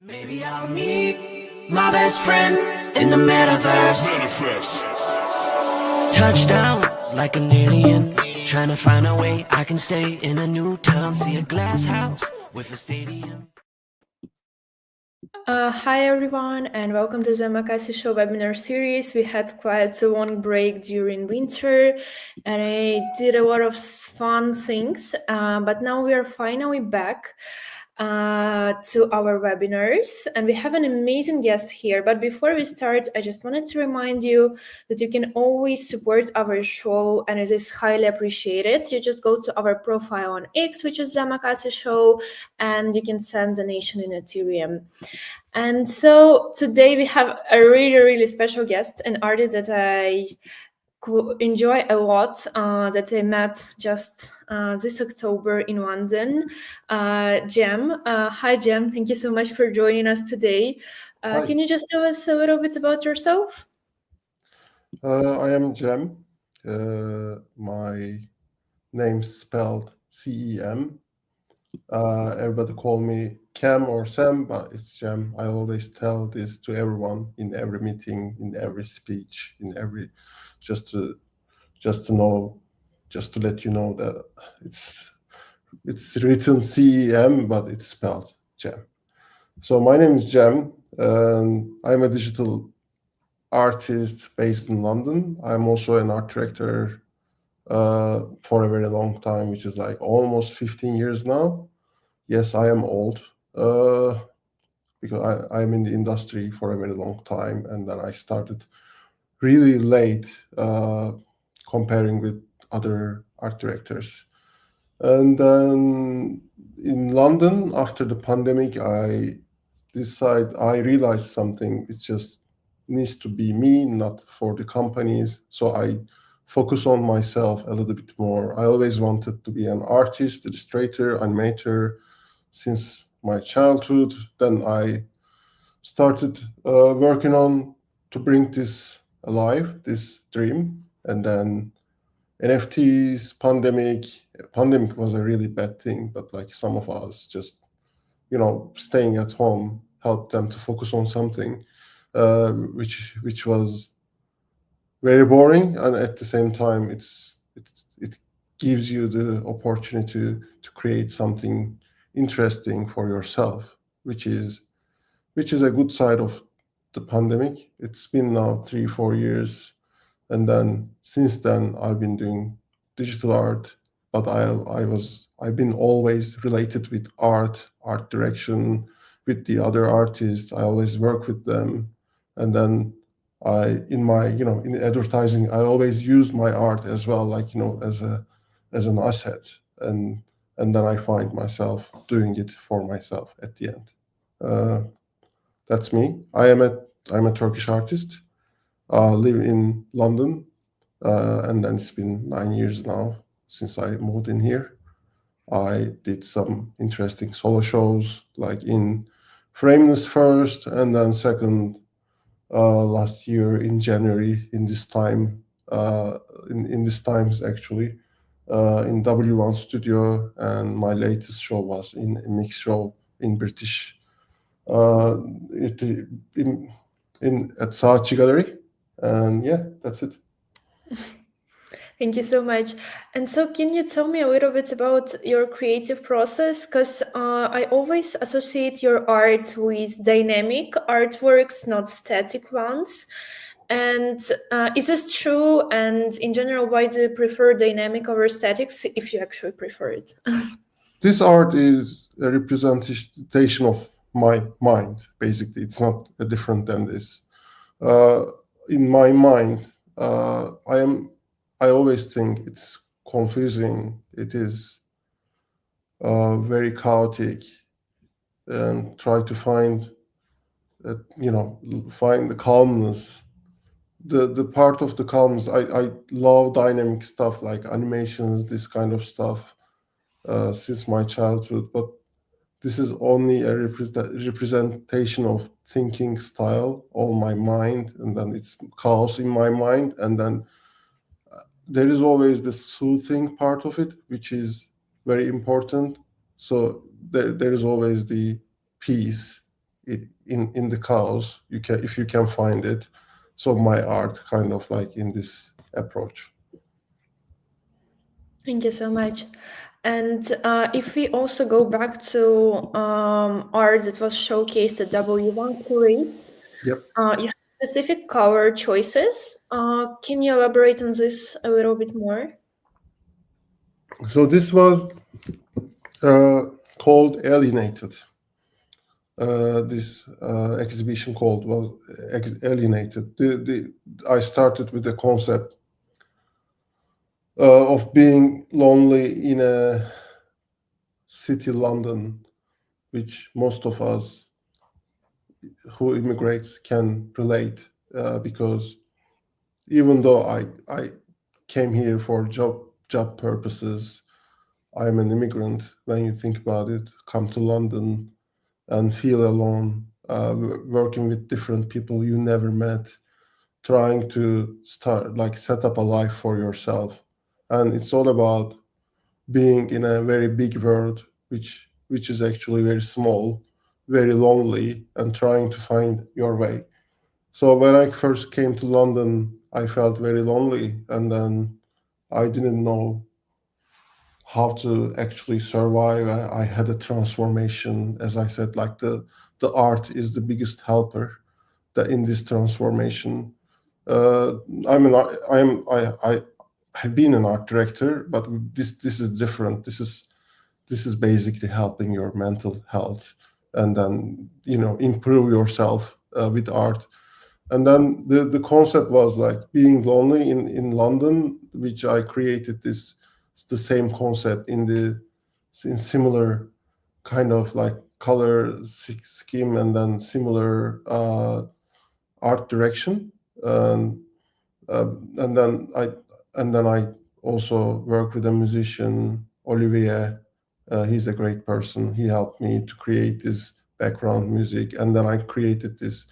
Maybe I'll meet my best friend in the metaverse. Touchdown like an alien, trying to find a way I can stay in a new town. See a glass house with a stadium. Hi everyone, and welcome to the Omakase Show webinar series. We had quite a long break during winter, and I did a lot of fun things, but now we are finally back to our webinars, and we have an amazing guest here. But before we start, I just wanted to remind you that you can always support our show, and it is highly appreciated. You just go to our profile on X, which is the Omakase Show, and you can send donation in Ethereum. And so today we have a really special guest, an artist that I enjoy a lot, that I met just this October in London, Cem. Hi Cem, thank you so much for joining us today. Can you just tell us a little bit about yourself? I am Cem. My name's spelled C-E-M. Everybody call me Cem or Sam, but it's Cem. I always tell this to everyone in every meeting, in every speech, in every just to let you know that it's written C-E-M, but it's spelled Cem. So my name is Cem, and I'm a digital artist based in London. I'm also an art director for a very long time, which is like almost 15 years now. Yes, I am old because I'm in the industry for a very long time, and then I started really late comparing with other art directors. And then in London, after the pandemic, I realized something. It just needs to be me, not for the companies. So I focus on myself a little bit more. I always wanted to be an artist, illustrator, animator since my childhood. Then I started working on to bring this alive, this dream. And then NFTs, pandemic was a really bad thing, but like some of us just, staying at home helped them to focus on something, which was very boring, and at the same time, it gives you the opportunity to create something interesting for yourself, which is a good side of the pandemic. It's been now 3-4 years, and then since then I've been doing digital art, but I've been always related with art direction, with the other artists. I always work with them, and then in advertising, I always use my art as well, like as an asset, and then I find myself doing it for myself at the end. That's me. I'm a Turkish artist. Live in London, and then it's been 9 years now since I moved in here. I did some interesting solo shows, like in Frameness first, and then second last year in January. In this times actually, in W1 Studio, and my latest show was in a mix show in British, at Saatchi Gallery. And yeah, that's it. Thank you so much. And so can you tell me a little bit about your creative process? Because I always associate your art with dynamic artworks, not static ones. And is this true? And in general, why do you prefer dynamic over statics, if you actually prefer it? This art is a representation of my mind, basically. It's not different than this. In my mind, I always think it's confusing. It is very chaotic, and try to find the calmness. The part of the calmness. I love dynamic stuff like animations, this kind of stuff, since my childhood. But this is only a representation of thinking style, all my mind, and then it's chaos in my mind, and then there is always the soothing part of it, which is very important. So there is always the peace in the chaos, you can, if you can find it. So my art kind of like in this approach. Thank you so much. And if we also go back to art that was showcased at W1 Curates, Yep. you have specific cover choices. Can you elaborate on this a little bit more? So this was called Alienated. This exhibition called was Alienated. I started with the concept of being lonely in a city, London, which most of us who immigrates can relate, because even though I came here for job purposes, I'm an immigrant. When you think about it, come to London and feel alone, working with different people you never met, trying to start like set up a life for yourself, and it's all about being in a very big world, which is actually very small, very lonely, and trying to find your way. So when I first came to London, I felt very lonely, and then I didn't know how to actually survive. I had a transformation, as I said, like the art is the biggest helper that in this transformation. Uh, I have been an art director, but this is different. This is basically helping your mental health, and then improve yourself with art. And then the concept was like being lonely in London, which I created this the same concept in similar kind of like color scheme, and then similar art direction. Um, and then I also work with a musician, Olivier. He's a great person. He helped me to create this background music, and then I created this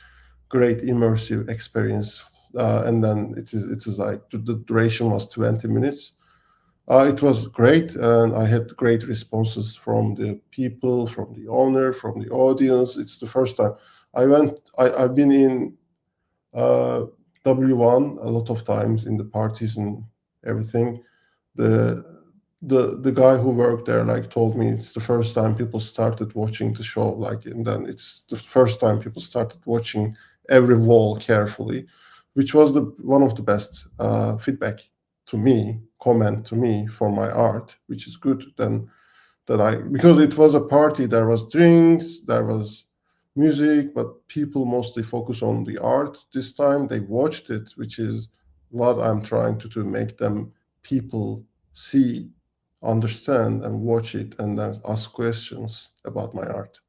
great immersive experience. And then it is like the duration was 20 minutes. It was great, and I had great responses from the people, from the owner, from the audience. It's the first time I've been in uh, W1 a lot of times in the parties and everything. The the guy who worked there like told me it's the first time people started watching the show, like, and then it's the first time people started watching every wall carefully, which was the one of the best feedback to me, comment to me for my art, which is good. Then that I because it was a party, there was drinks, there was music, but people mostly focus on the art. This time they watched it, which is what I'm trying to do, make them people see, understand, and watch it, and then ask questions about my art.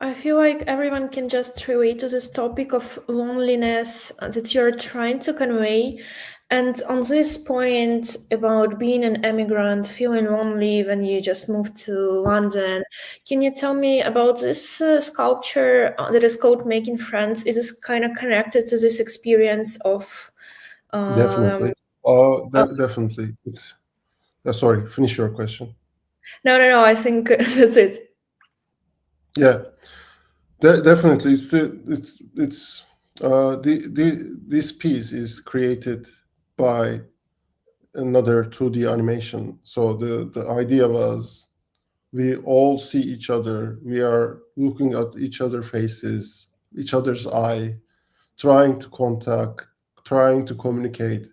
I feel like everyone can just relate to this topic of loneliness that you're trying to convey. And on this point about being an immigrant, feeling lonely when you just moved to London, can you tell me about this sculpture that is called Making Friends? Is this kind of connected to this experience of? Um, Definitely. Definitely. It's sorry, finish your question. no. I think that's it. Yeah, definitely. This piece is created by another 2D animation. So the idea was we all see each other. We are looking at each other's faces, each other's eye, trying to contact, trying to communicate,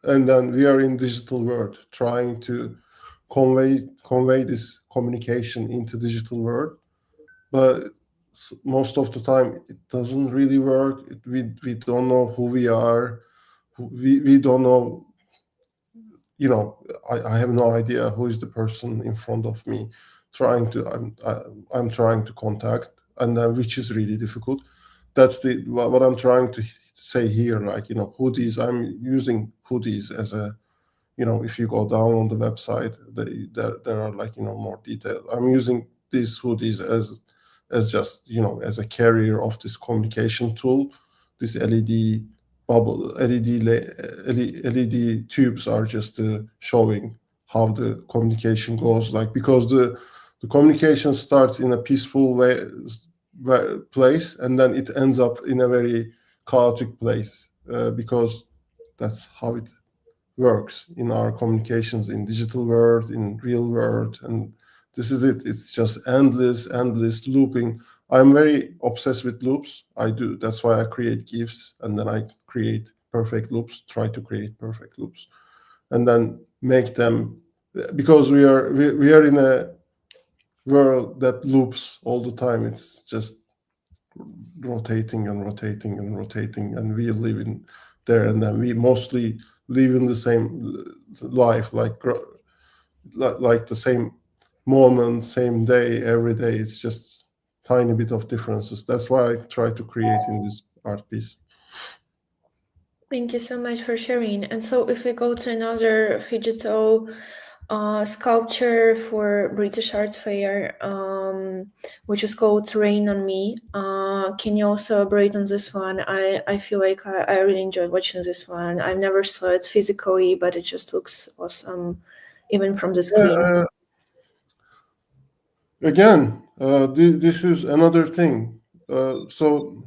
and then we are in digital world, trying to convey this communication into digital world. But most of the time, it doesn't really work. We don't know who we are. We don't know, I have no idea who is the person in front of me trying to I'm trying to contact, and which is really difficult. That's the what I'm trying to say here, like, hoodies. I'm using hoodies as a, if you go down on the website, there are like, more detail. I'm using these hoodies as just, as a carrier of this communication tool. This LED bubble, LED tubes are just showing how the communication goes. Like, because the communication starts in a peaceful way, place, and then it ends up in a very chaotic place, because that's how it works in our communications in digital world, in real world. And this is it. It's just endless looping. I'm very obsessed with loops. I do. That's why I create GIFs, and then I create perfect loops, try to create perfect loops, and then make them, because we are in a world that loops all the time. It's just rotating and rotating and rotating, and we live in there, and then we mostly live in the same life, like the same moment, same day, every day. It's just tiny bit of differences. That's why I try to create in this art piece. Thank you so much for sharing. And so if we go to another digital sculpture for British Art Fair, which is called Rain on Me. Can you also elaborate on this one? I feel like I really enjoyed watching this one. I've never saw it physically, but it just looks awesome, even from the screen. Again, this is another thing. So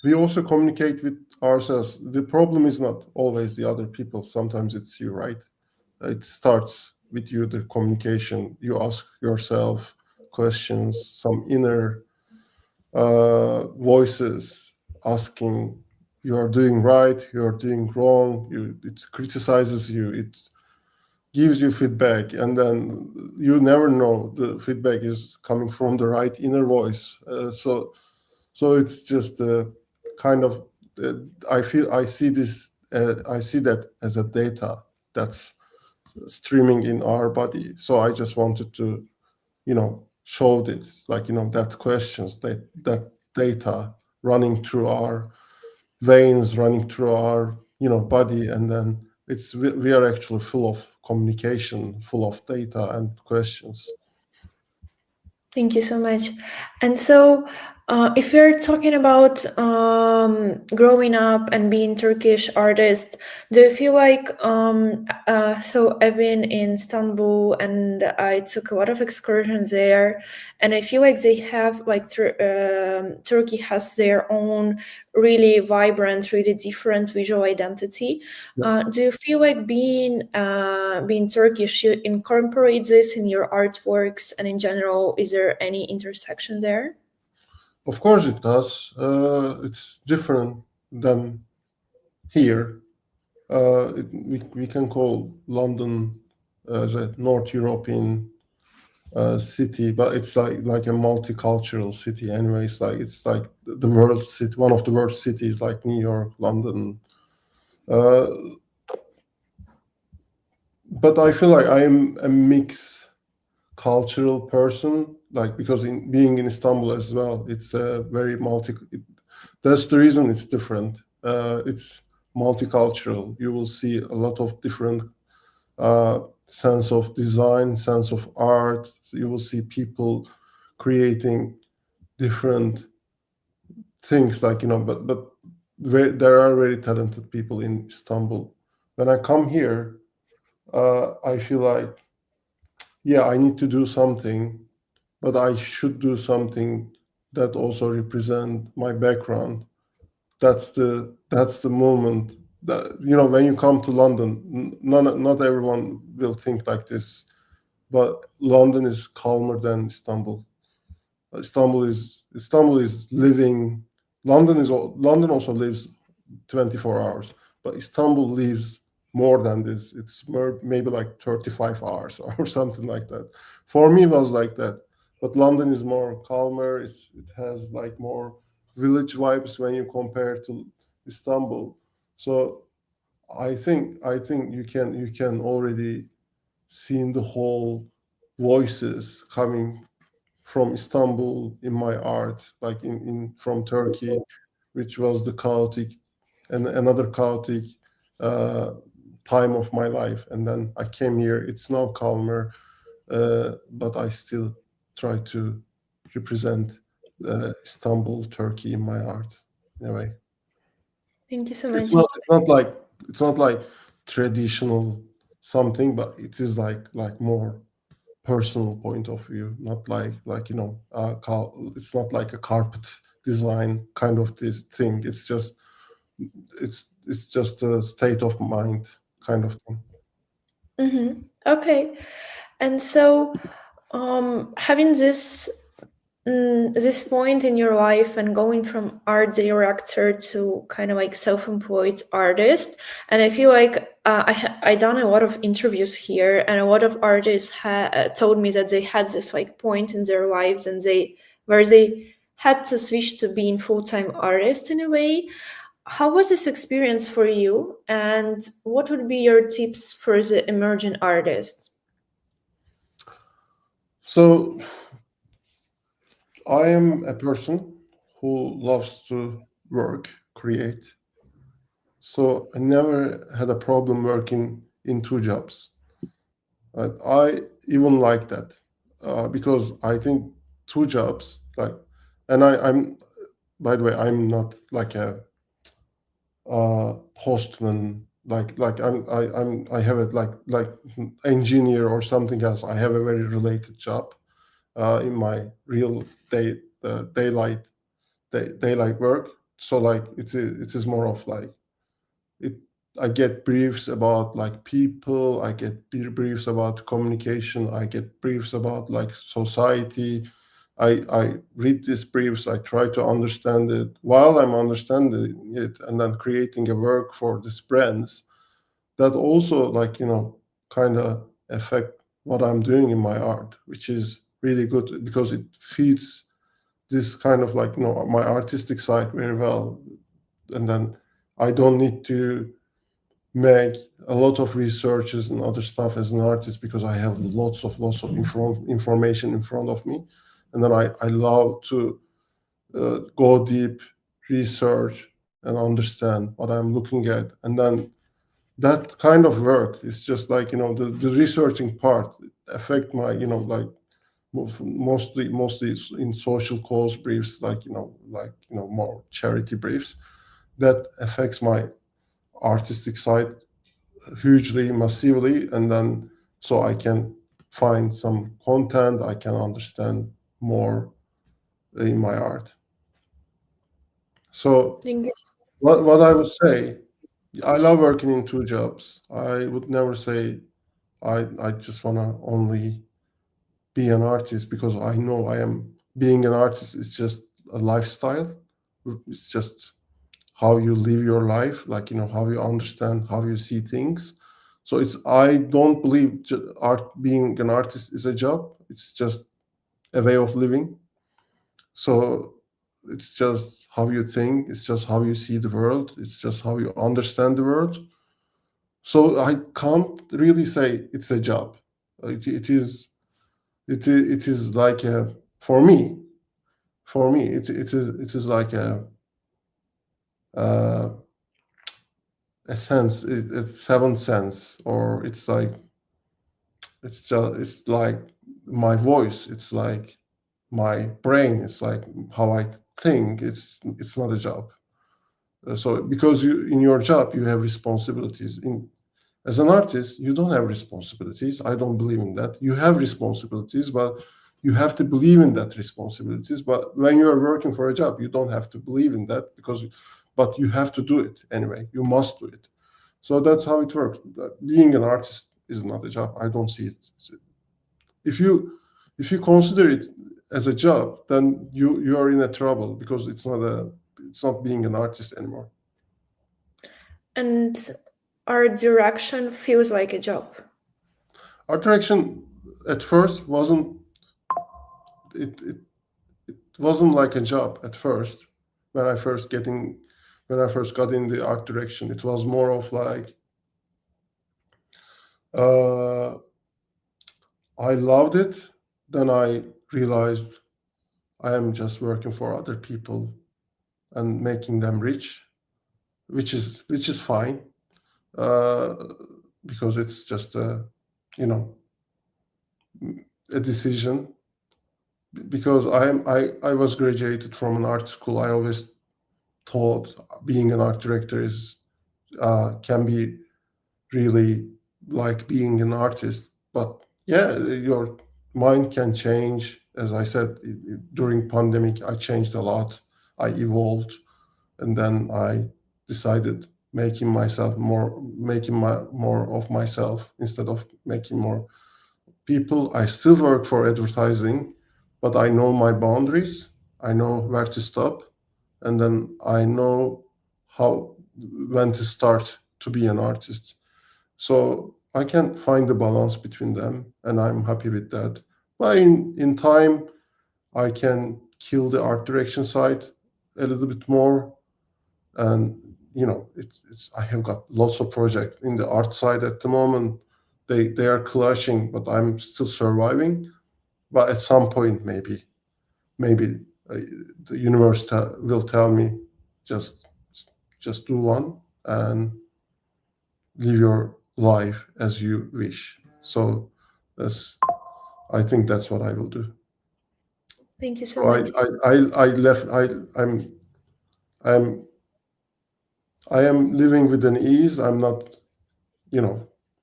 we also communicate with ourselves. The problem is not always the other people. Sometimes it's you, right? It starts with you, the communication. You ask yourself questions, some inner voices asking, you are doing right, you are doing wrong. It criticizes you, it gives you feedback, and then you never know the feedback is coming from the right inner voice. So it's just kind of, I see that as a data that's streaming in our body. So I just wanted to, show this, like, that questions, that data running through our veins, running through our, body, and then we are actually full of communication, full of data and questions. Thank you so much. And so, if we're talking about growing up and being Turkish artist, do you feel like so I've been in Istanbul and I took a lot of excursions there, and I feel like they have like Turkey has their own really vibrant, really different visual identity. Do you feel like being Turkish, you incorporate this in your artworks, and in general, is there any intersection there? Of course it does. It's different than here. We can call London as a North European city, but it's like a multicultural city anyway. It's like the world city, one of the world cities, like New York, London. But I feel like I am a mixed cultural person, like, because in being in Istanbul as well, it's a very that's the reason it's different. It's multicultural. You will see a lot of different sense of design, sense of art. So you will see people creating different things, like, but there are very talented people in Istanbul. When I come here, I feel like, yeah, I need to do something, but I should do something that also represent my background. That's the moment that, when you come to London, not everyone will think like this, but London is calmer than Istanbul. Istanbul is living. London also lives 24 hours, but Istanbul lives more than this. It's more, maybe like 35 hours or something like that. For me, it was like that. But London is more calmer. It has like more village vibes when you compare to Istanbul. So I think you can already see the whole voices coming from Istanbul in my art, like from Turkey, which was the chaotic and another chaotic uh, time of my life. And then I came here. It's now calmer, but I still try to represent Istanbul, Turkey in my art in a way. Thank you so It's much. not. It's not like traditional something, but it is like more personal point of view, not like it's not like a carpet design kind of this thing. It's just a state of mind kind of thing. Mm-hmm. Okay. And so, having this point in your life and going from art director to kind of like self-employed artist, and I feel like I done a lot of interviews here, and a lot of artists told me that they had this like point in their lives, and where they had to switch to being full-time artist in a way. How was this experience for you, and what would be your tips for the emerging artists? So I am a person who loves to work, create. So I never had a problem working in two jobs. I even like that because I think two jobs I'm by the way, I'm not like a postman. I have it like engineer or something else. I have a very related job in my real daylight work. So like it is more of like it. I get briefs about like people. I get briefs about communication. I get briefs about like society. I read these briefs. I try to understand it. While I'm understanding it, and then creating a work for these brands that also like kind of affect what I'm doing in my art, which is really good because it feeds this kind of like my artistic side very well. And then I don't need to make a lot of researches and other stuff as an artist because I have lots of information in front of me. And then I love to go deep, research, and understand what I'm looking at. And then that kind of work is just like the researching part affect my like mostly in social cause briefs, like more charity briefs that affects my artistic side hugely, massively. And then so I can find some content, I can understand more in my art. So Thank you. what I would say, I love working in two jobs. I would never say I just want to only be an artist because I know I am being an artist is just a lifestyle. It's just how you live your life, like how you understand, how you see things. So I don't believe art being an artist is a job. It's just a way of living. So it's just how you think. It's just how you see the world. It's just how you understand the world. So I can't really say it's a job. It is like a for me it is like uh, a sense, it's seventh sense, or it's like my voice, it's like my brain, it's like how I think. It's not a job. So because you in your job you have responsibilities. As an artist, you don't have responsibilities. I don't believe in that. You have responsibilities, but you have to believe in that responsibilities. But when you are working for a job, you don't have to believe in that but you have to do it anyway. You must do it. So that's how it works. Being an artist is not a job. I don't see it. If you consider it as a job, then you are in a trouble because it's not being an artist anymore. And our direction feels like a job. Art direction at first it wasn't like a job at first. When I first got in the art direction, it was more of like uh, I loved it. Then I realized I am just working for other people and making them rich, which is fine, uh, because it's just you know a decision. Because I was graduated from an art school. I always thought being an art director is can be really like being an artist. But yeah, mind can change. As I said, during pandemic, I changed a lot. I evolved, and then I decided making more of myself instead of making more people. I still work for advertising, but I know my boundaries. I know where to stop, and then I know how when to start to be an artist. So I can find the balance between them, and I'm happy with that. But in time, I can kill the art direction side a little bit more, and it's I have got lots of projects in the art side at the moment. They are clashing, but I'm still surviving. But at some point, maybe the universe will tell me just just do one and live your life as you wish. So that's I think that's what I will do. Thank you so So much. I left I'm I am living with an ease. I'm not,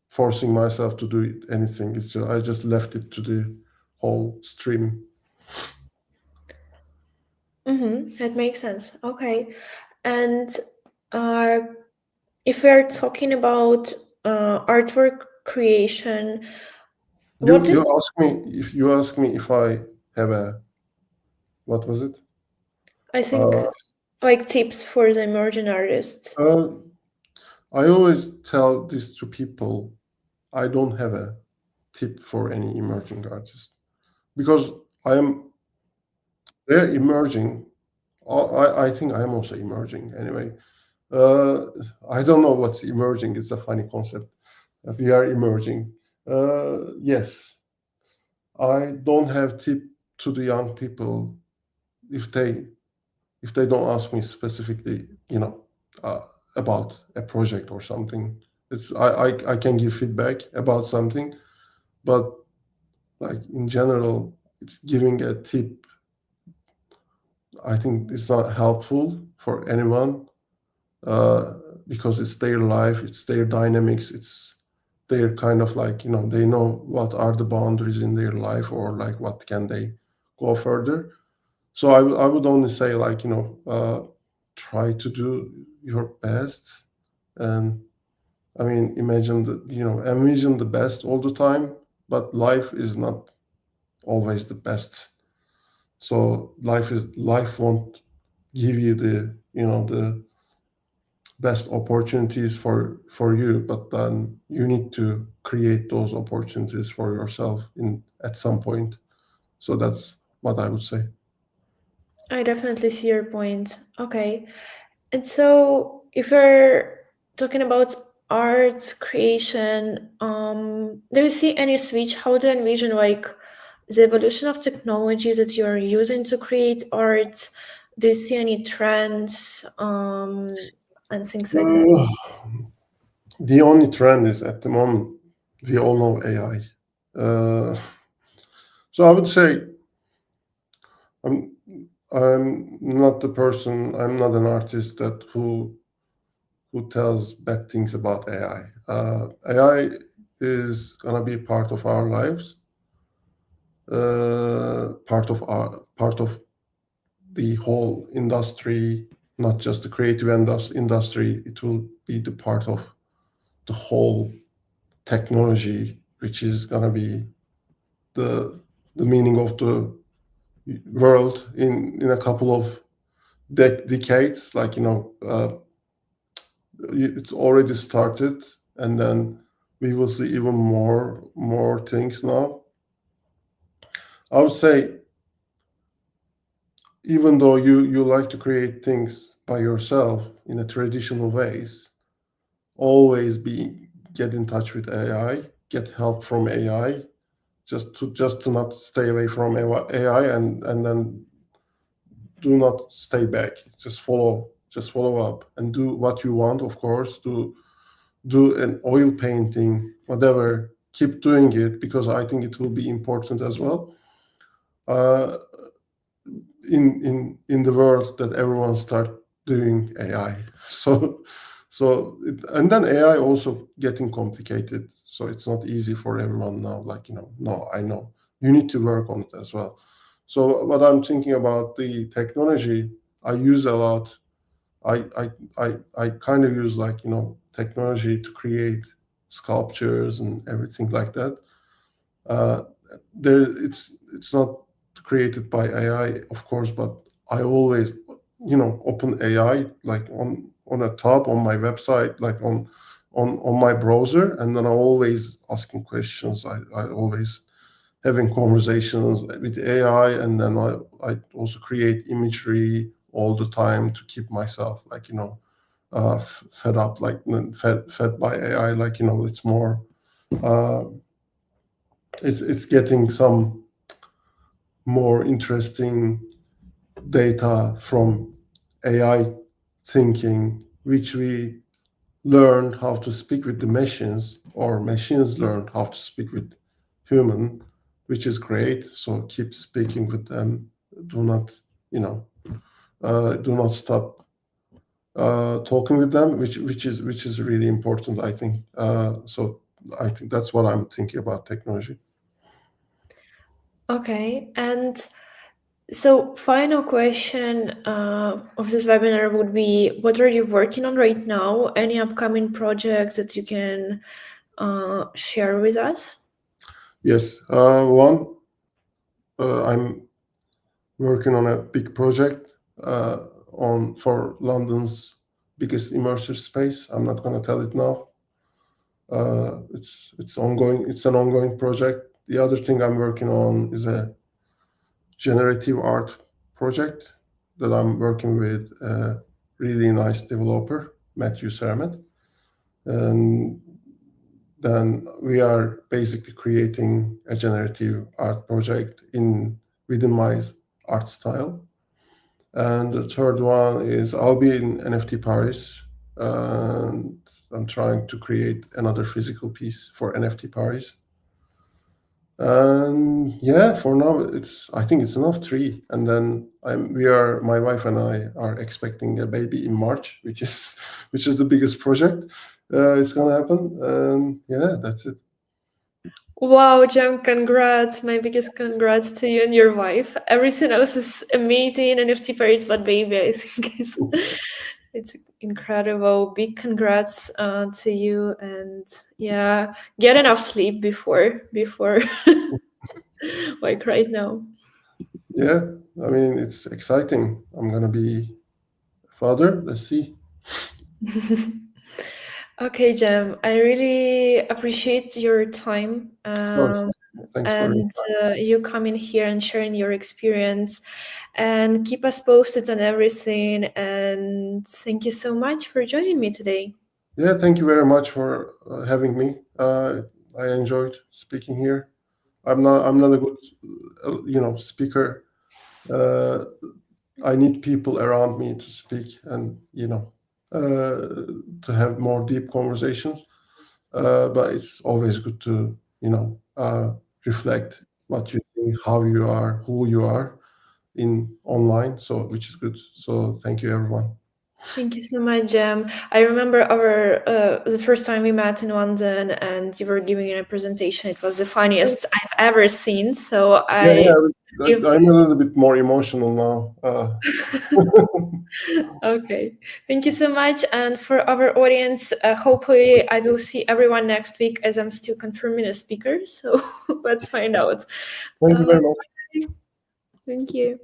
forcing myself to do anything. It's just I just left it to the whole stream. That makes sense. Okay. And uh, if we're talking about artwork creation, what You is, ask me if I have a what was it? I think, Uh, like tips for the emerging artists? uh, I always tell this to people. I don't have a tip for any emerging artist because I am they're emerging. I think I am also emerging anyway. Uh, I don't know what's emerging. It's a funny concept. We are emerging. Yes, I don't have tip to the young people if they don't ask me specifically, uh, about a project or something. It's I can give feedback about something, but like in general, it's giving a tip. I think it's not helpful for anyone uh, because it's their life, it's their dynamics, it's their kind of like they know what are the boundaries in their life or like what can they go further. So I would only say like try to do your best, and I mean envision the best all the time, but life is not always the best. So life won't give you the best opportunities for you, but then you need to create those opportunities for yourself in at some point. So that's what I would say. I definitely see your point. Okay. And so if we're talking about art creation, do you see any switch? How do you envision like the evolution of technology that you're using to create art? Do you see any trends and things like that? Uh, the only trend is at the moment we all know AI. So I would say I'm I'm not the person. I'm not an artist that who tells bad things about AI. AI is gonna be part of our lives, part of the whole industry, not just the creative industry. It will be the part of the whole technology, which is gonna be the the meaning of the world in a couple of decades. Like it's already started, and then we will see even more things now. I would say even though you like to create things by yourself in a traditional ways, always be get in touch with AI, get help from AI, just to not stay away from AI, and then do not stay back. Just follow up and do what you want. Of course, do an oil painting, whatever. Keep doing it because I think it will be important as well. Uh, in the world that everyone start doing AI. And then AI also getting complicated. So it's not easy for everyone now. Like no, I know you need to work on it as well. So what I'm thinking about the technology, I use a lot. I kind of use like, technology to create sculptures and everything like that. It's not created by AI, of course, but I always, open AI like on a tab on my website, like on my browser, and then I'm always asking questions. I always having conversations with AI, and then I also create imagery all the time to keep myself like, fed up, like fed by AI, like, it's more, it's getting some more interesting data from AI thinking, which we learn how to speak with the machines, or machines learn how to speak with human, which is great. So keep speaking with them. Do not, do not stop talking with them, which is really important, I think. So I think that's what I'm thinking about technology. Okay, and so final question of this webinar would be, what are you working on right now? Any upcoming projects that you can share with us? Yes, I'm working on a big project for London's biggest immersive space. I'm not going to tell it now. It's ongoing. It's an ongoing project. The other thing I'm working on is a generative art project that I'm working with a really nice developer, Matthew Saramet. And then we are basically creating a generative art project within my art style. And the third one is I'll be in NFT Paris, and I'm trying to create another physical piece for NFT Paris. And yeah, for now I think it's enough, 3. And then my wife and I are expecting a baby in March, which is the biggest project. It's gonna happen, and yeah, that's it. Wow, Cem, congrats. My biggest congrats to you and your wife. Everything else is amazing. NFT Paris, but baby, I think it's incredible. Big congrats to you, and yeah, get enough sleep before like right now. Yeah, I mean, it's exciting. I'm gonna be a father. Let's see. Okay, Cem, I really appreciate your time. Of course. Thanks for And you coming here and sharing your experience, and keep us posted on everything. And thank you so much for joining me today. Yeah, thank you very much for having me. I enjoyed speaking here. I'm not a good speaker. I need people around me to speak, and to have more deep conversations. But it's always good to reflect what you think, how you are, who you are in online. So which is good. So thank you, everyone. Thank you so much, Cem. I remember the first time we met in London, and you were giving a presentation. It was the funniest I've ever seen. So Yeah, I'm a little bit more emotional now. Okay, thank you so much. And for our audience, hopefully I will see everyone next week, as I'm still confirming a speaker. So let's find out. Thank you very much. Thank you.